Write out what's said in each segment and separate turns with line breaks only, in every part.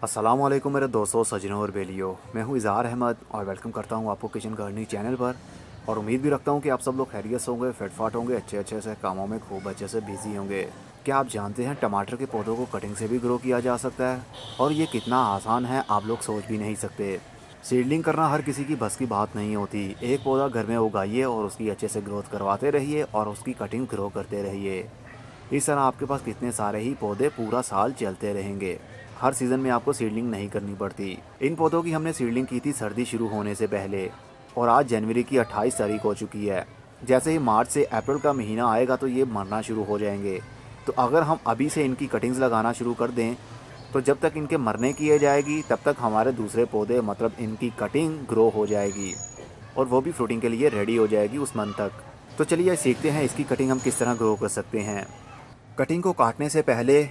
अस्सलाम वालेकुम मेरे दोस्तों, सजनों और बेलियों। मैं हूं इज़हार अहमद और वेलकम करता हूं आपको किचन गार्डनिंग चैनल पर। और उम्मीद भी रखता हूं कि आप सब लोग खैरियत से होंगे, फिटफाट होंगे, अच्छे अच्छे से कामों में खूब अच्छे से बिजी होंगे। क्या आप जानते हैं टमाटर के पौधों को कटिंग से भी ग्रो किया जा सकता है? और ये कितना आसान है आप लोग सोच भी नहीं सकते। सीडलिंग करना हर किसी की बस की बात नहीं होती। एक पौधा घर में उगाइए और उसकी अच्छे से ग्रोथ करवाते रहिए और उसकी कटिंग ग्रो करते रहिए। इस तरह आपके पास कितने सारे ही पौधे पूरा साल चलते रहेंगे। हर सीज़न में आपको सीडलिंग नहीं करनी पड़ती। इन पौधों की हमने सीडलिंग की थी सर्दी शुरू होने से पहले, और आज जनवरी की 28 तारीख हो चुकी है। जैसे ही मार्च से अप्रैल का महीना आएगा तो ये मरना शुरू हो जाएंगे। तो अगर हम अभी से इनकी कटिंग्स लगाना शुरू कर दें तो जब तक इनके मरने की एज आएगी तब तक हमारे दूसरे पौधे मतलब इनकी कटिंग ग्रो हो जाएगी और वो भी फ्रूटिंग के लिए रेडी हो जाएगी उस मंथ तक। तो चलिए सीखते हैं इसकी कटिंग हम किस तरह ग्रो कर सकते हैं। कटिंग को काटने से पहले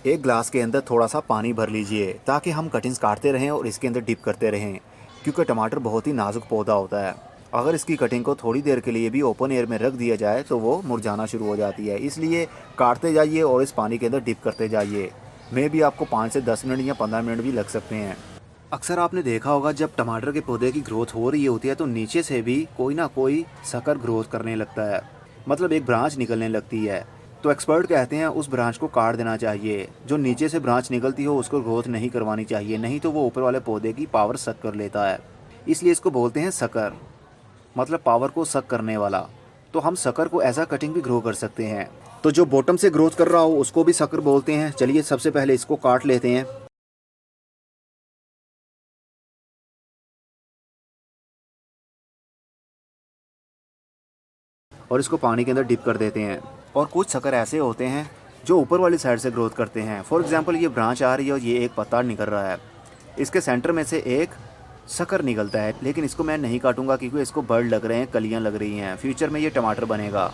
एक ग्लास के अंदर थोड़ा सा पानी भर लीजिए ताकि हम कटिंग्स काटते रहें और इसके अंदर डिप करते रहें, क्योंकि टमाटर बहुत ही नाजुक पौधा होता है। अगर इसकी कटिंग को थोड़ी देर के लिए भी ओपन एयर में रख दिया जाए तो वो मुरझाना शुरू हो जाती है। इसलिए काटते जाइए और इस पानी के अंदर डिप करते जाइए। मे भी आपको 5 से 10 मिनट या 15 मिनट भी लग सकते हैं। अक्सर आपने देखा होगा जब टमाटर के पौधे की ग्रोथ हो रही होती है तो नीचे से भी कोई ना कोई सकर ग्रोथ करने लगता है, मतलब एक ब्रांच निकलने लगती है। तो एक्सपर्ट कहते हैं उस ब्रांच को काट देना चाहिए। जो नीचे से ब्रांच निकलती हो उसको ग्रोथ नहीं करवानी चाहिए, नहीं तो वो ऊपर वाले पौधे की पावर सक कर लेता है। इसलिए इसको बोलते हैं सकर, मतलब पावर को सक करने वाला। तो हम सकर को ऐसा कटिंग भी ग्रो कर सकते हैं। तो जो बॉटम से ग्रोथ कर रहा हो उसको भी सकर बोलते हैं। चलिए सबसे पहले इसको काट लेते हैं। और इसको पानी के अंदर डिप कर देते हैं। और कुछ सकर ऐसे होते हैं जो ऊपर वाली साइड से ग्रोथ करते हैं। फॉर एग्जांपल ये ब्रांच आ रही है और ये एक पत्ता निकल रहा है, इसके सेंटर में से एक सकर निकलता है, लेकिन इसको मैं नहीं काटूंगा क्योंकि इसको बर्ड लग रहे हैं, कलियां लग रही हैं। फ्यूचर में ये टमाटर बनेगा।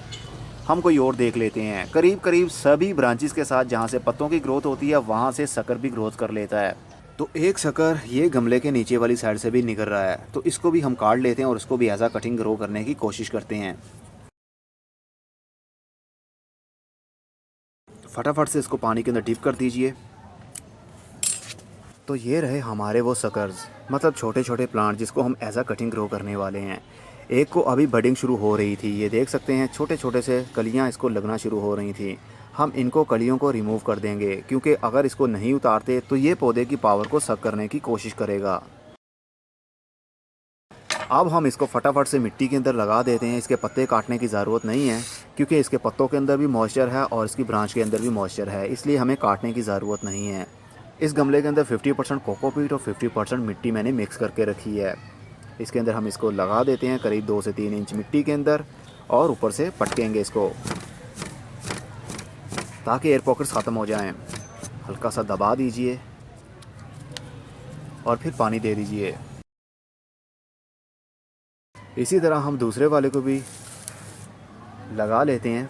हम कोई और देख लेते हैं। करीब करीब सभी ब्रांचेस के साथ जहाँ से पत्तों की ग्रोथ होती है वहाँ से सकर भी ग्रोथ कर लेता है। तो एक सकर ये गमले के नीचे वाली साइड से भी निकल रहा है, तो इसको भी हम काट लेते हैं और इसको भी ऐसा कटिंग ग्रो करने की कोशिश करते हैं। फटाफट से इसको पानी के अंदर डिप कर दीजिए। तो ये रहे हमारे वो सकर्स, मतलब छोटे छोटे प्लांट जिसको हम ऐसा कटिंग ग्रो करने वाले हैं। एक को अभी बडिंग शुरू हो रही थी, ये देख सकते हैं छोटे छोटे से कलियां इसको लगना शुरू हो रही थी। हम इनको कलियों को रिमूव कर देंगे क्योंकि अगर इसको नहीं उतारते तो ये पौधे की पावर को सक करने की कोशिश करेगा। अब हम इसको फटाफट से मिट्टी के अंदर लगा देते हैं। इसके पत्ते काटने की ज़रूरत नहीं है क्योंकि इसके पत्तों के अंदर भी मॉइस्चर है और इसकी ब्रांच के अंदर भी मॉइस्चर है, इसलिए हमें काटने की ज़रूरत नहीं है। इस गमले के अंदर 50% कोकोपीट और 50% मिट्टी मैंने मिक्स करके रखी है। इसके अंदर हम इसको लगा देते हैं करीब 2 से 3 इंच मिट्टी के अंदर और ऊपर से पटकेंगे इसको ताकि एयर पॉकेट्स ख़त्म हो जाएं। हल्का सा दबा दीजिए और फिर पानी दे दीजिए। इसी तरह हम दूसरे वाले को भी लगा लेते हैं।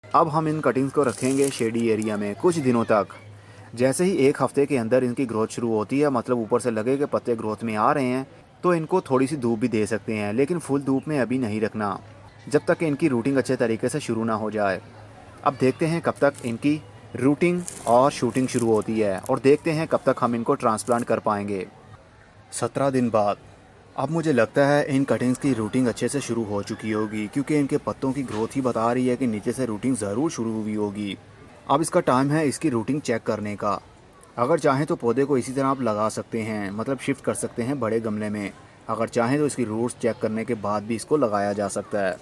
अब हम इन कटिंग्स को रखेंगे शेडी एरिया में कुछ दिनों तक। जैसे ही एक हफ्ते के अंदर इनकी ग्रोथ शुरू होती है, मतलब ऊपर से लगे कि पत्ते ग्रोथ में आ रहे हैं, तो इनको थोड़ी सी धूप भी दे सकते हैं, लेकिन फुल धूप में अभी नहीं रखना जब तक कि इनकी रूटिंग अच्छे तरीके से शुरू ना हो जाए। अब देखते हैं कब तक इनकी रूटिंग और शूटिंग शुरू होती है और देखते हैं कब तक हम इनको ट्रांसप्लांट कर पाएंगे। 17 दिन बाद अब मुझे लगता है इन कटिंग्स की रूटिंग अच्छे से शुरू हो चुकी होगी क्योंकि इनके पत्तों की ग्रोथ ही बता रही है कि नीचे से रूटिंग ज़रूर शुरू हुई होगी। अब इसका टाइम है इसकी रूटिंग चेक करने का। अगर चाहें तो पौधे को इसी तरह आप लगा सकते हैं, मतलब शिफ्ट कर सकते हैं बड़े गमले में। अगर चाहें तो इसकी रूट्स चेक करने के बाद भी इसको लगाया जा सकता है।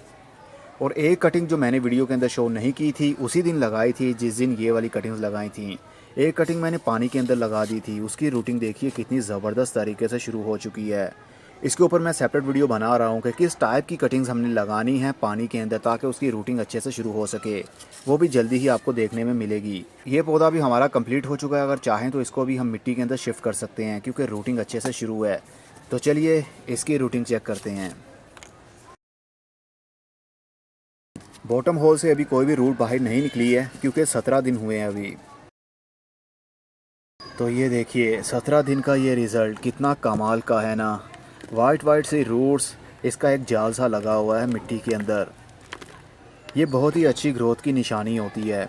और एक कटिंग जो मैंने वीडियो के अंदर शो नहीं की थी उसी दिन लगाई थी जिस दिन ये वाली कटिंग्स लगाई थी। एक कटिंग मैंने पानी के अंदर लगा दी थी, उसकी रूटिंग देखिए कितनी ज़बरदस्त तरीके से शुरू हो चुकी है। इसके ऊपर मैं सेपरेट वीडियो बना रहा हूँ कि किस टाइप की कटिंग्स हमने लगानी है पानी के अंदर ताकि उसकी रूटिंग अच्छे से शुरू हो सके। वो भी जल्दी ही आपको देखने में मिलेगी। ये पौधा भी हमारा कंप्लीट हो चुका है। अगर चाहें तो इसको भी हम मिट्टी के अंदर शिफ्ट कर सकते हैं क्योंकि रूटिंग अच्छे से शुरू है। तो चलिए इसकी रूटिंग चेक करते हैं। बॉटम होल से अभी कोई भी रूट बाहर नहीं निकली है क्योंकि 17 दिन हुए हैं अभी। तो ये देखिए 17 दिन का ये रिज़ल्ट कितना कमाल का है ना। वाइट वाइट सी रूट्स, इसका एक जाल सा लगा हुआ है मिट्टी के अंदर। ये बहुत ही अच्छी ग्रोथ की निशानी होती है।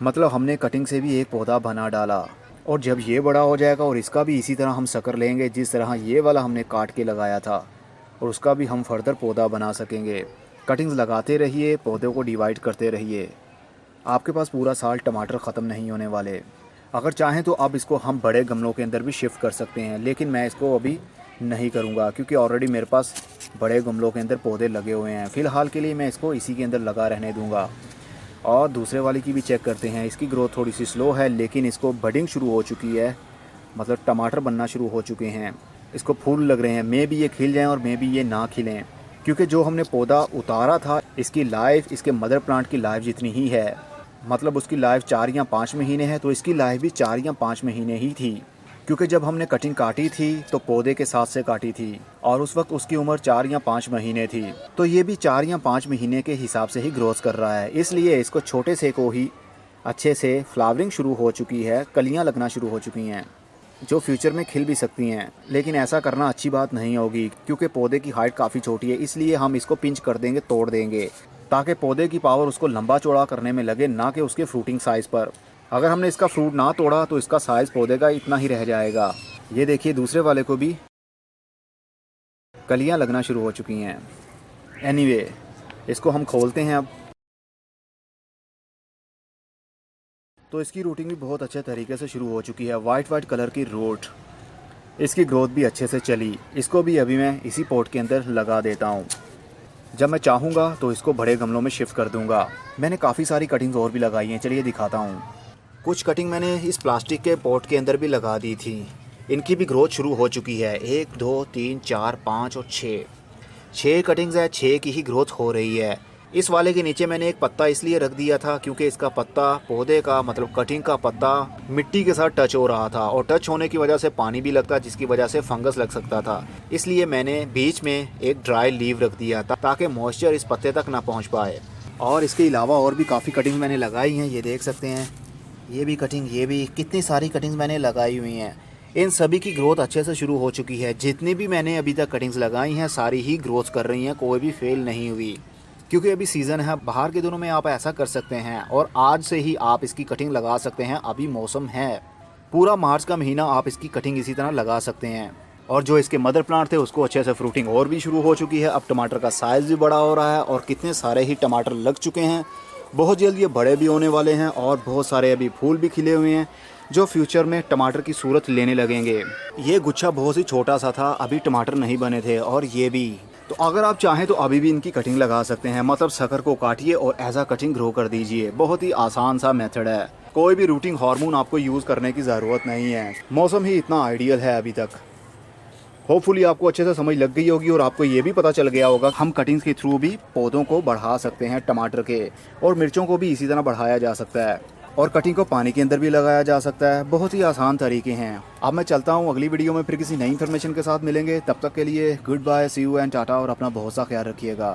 मतलब हमने कटिंग से भी एक पौधा बना डाला, और जब ये बड़ा हो जाएगा और इसका भी इसी तरह हम शक्कर लेंगे जिस तरह ये वाला हमने काट के लगाया था, और उसका भी हम फर्दर पौधा बना सकेंगे। कटिंग्स लगाते रहिए, पौधों को डिवाइड करते रहिए, आपके पास पूरा साल टमाटर ख़त्म नहीं होने वाले। अगर चाहें तो अब इसको हम बड़े गमलों के अंदर भी शिफ्ट कर सकते हैं, लेकिन मैं इसको अभी नहीं करूँगा क्योंकि ऑलरेडी मेरे पास बड़े गमलों के अंदर पौधे लगे हुए हैं। फ़िलहाल के लिए मैं इसको इसी के अंदर लगा रहने दूँगा। और दूसरे वाली की भी चेक करते हैं। इसकी ग्रोथ थोड़ी सी स्लो है, लेकिन इसको बडिंग शुरू हो चुकी है, मतलब टमाटर बनना शुरू हो चुके हैं। इसको फूल लग रहे हैं, मे भी ये खिल जाएं और मे भी ये ना खिलें, क्योंकि जो हमने पौधा उतारा था इसकी लाइफ इसके मदर प्लांट की लाइफ जितनी ही है। मतलब उसकी लाइफ 4 या 5 महीने है, तो इसकी लाइफ भी 4 या 5 महीने ही थी, क्योंकि जब हमने कटिंग काटी थी तो पौधे के साथ से काटी थी और उस वक्त उसकी उम्र 4 या 5 महीने थी। तो ये भी 4 या 5 महीने के हिसाब से ही ग्रोथ कर रहा है, इसलिए इसको छोटे से को ही अच्छे से फ्लावरिंग शुरू हो चुकी है, कलियां लगना शुरू हो चुकी हैं जो फ्यूचर में खिल भी सकती हैं। लेकिन ऐसा करना अच्छी बात नहीं होगी क्योंकि पौधे की हाइट काफ़ी छोटी है, इसलिए हम इसको पिंच कर देंगे, तोड़ देंगे, ताकि पौधे की पावर उसको लंबा चौड़ा करने में लगे, ना कि उसके फ्रूटिंग साइज़ पर। अगर हमने इसका फ्रूट ना तोड़ा तो इसका साइज़ पौधे का इतना ही रह जाएगा। ये देखिए दूसरे वाले को भी कलियां लगना शुरू हो चुकी हैं। एनीवे, इसको हम खोलते हैं अब। तो इसकी रूटिंग भी बहुत अच्छे तरीके से शुरू हो चुकी है। वाइट कलर की रूट, इसकी ग्रोथ भी अच्छे से चली। इसको भी अभी मैं इसी पॉट के अंदर लगा देता हूँ। जब मैं चाहूँगा तो इसको बड़े गमलों में शिफ्ट कर दूँगा। मैंने काफ़ी सारी कटिंग्स और भी लगाई हैं, चलिए दिखाता हूँ। कुछ कटिंग मैंने इस प्लास्टिक के पॉट के अंदर भी लगा दी थी। इनकी भी ग्रोथ शुरू हो चुकी है। 1 2 3 4 5 और 6 कटिंग्स है, 6 की ही ग्रोथ हो रही है। इस वाले के नीचे मैंने एक पत्ता इसलिए रख दिया था क्योंकि इसका पत्ता पौधे का मतलब कटिंग का पत्ता मिट्टी के साथ टच हो रहा था, और टच होने की वजह से पानी भी लगता, जिसकी वजह से फंगस लग सकता था। इसलिए मैंने बीच में एक ड्राई लीव रख दिया था ताकि मॉइस्चर इस पत्ते तक ना पहुंच पाए। और इसके अलावा और भी काफ़ी कटिंग मैंने लगाई हैं, ये देख सकते हैं। ये भी कटिंग, ये भी, कितनी सारी कटिंग्स मैंने लगाई हुई हैं। इन सभी की ग्रोथ अच्छे से शुरू हो चुकी है। जितनी भी मैंने अभी तक कटिंग्स लगाई हैं सारी ही ग्रोथ कर रही हैं, कोई भी फेल नहीं हुई, क्योंकि अभी सीज़न है। बाहर के दिनों में आप ऐसा कर सकते हैं और आज से ही आप इसकी कटिंग लगा सकते हैं। अभी मौसम है, पूरा मार्च का महीना आप इसकी कटिंग इसी तरह लगा सकते हैं। और जो इसके मदर प्लांट थे उसको अच्छे से फ्रूटिंग और भी शुरू हो चुकी है। अब टमाटर का साइज़ भी बड़ा हो रहा है और कितने सारे ही टमाटर लग चुके हैं। बहुत जल्द ये बड़े भी होने वाले हैं और बहुत सारे अभी फूल भी खिले हुए हैं जो फ्यूचर में टमाटर की सूरत लेने लगेंगे। ये गुच्छा बहुत ही छोटा सा था, अभी टमाटर नहीं बने थे, और ये भी। तो अगर आप चाहें तो अभी भी इनकी कटिंग लगा सकते हैं, मतलब शक्कर को काटिए और एज आ कटिंग ग्रो कर दीजिए। बहुत ही आसान सा मेथड है, कोई भी रूटिंग हार्मोन आपको यूज़ करने की ज़रूरत नहीं है। मौसम ही इतना आइडियल है अभी तक। होपफुली आपको अच्छे से समझ लग गई होगी और आपको ये भी पता चल गया होगा हम कटिंग्स के थ्रू भी पौधों को बढ़ा सकते हैं, टमाटर के और मिर्चों को भी इसी तरह बढ़ाया जा सकता है, और कटिंग को पानी के अंदर भी लगाया जा सकता है। बहुत ही आसान तरीके हैं। अब मैं चलता हूँ, अगली वीडियो में फिर किसी नई इन्फॉर्मेशन के साथ मिलेंगे। तब तक के लिए good bye, see you and tata, और अपना बहुत सा ख्याल रखिएगा।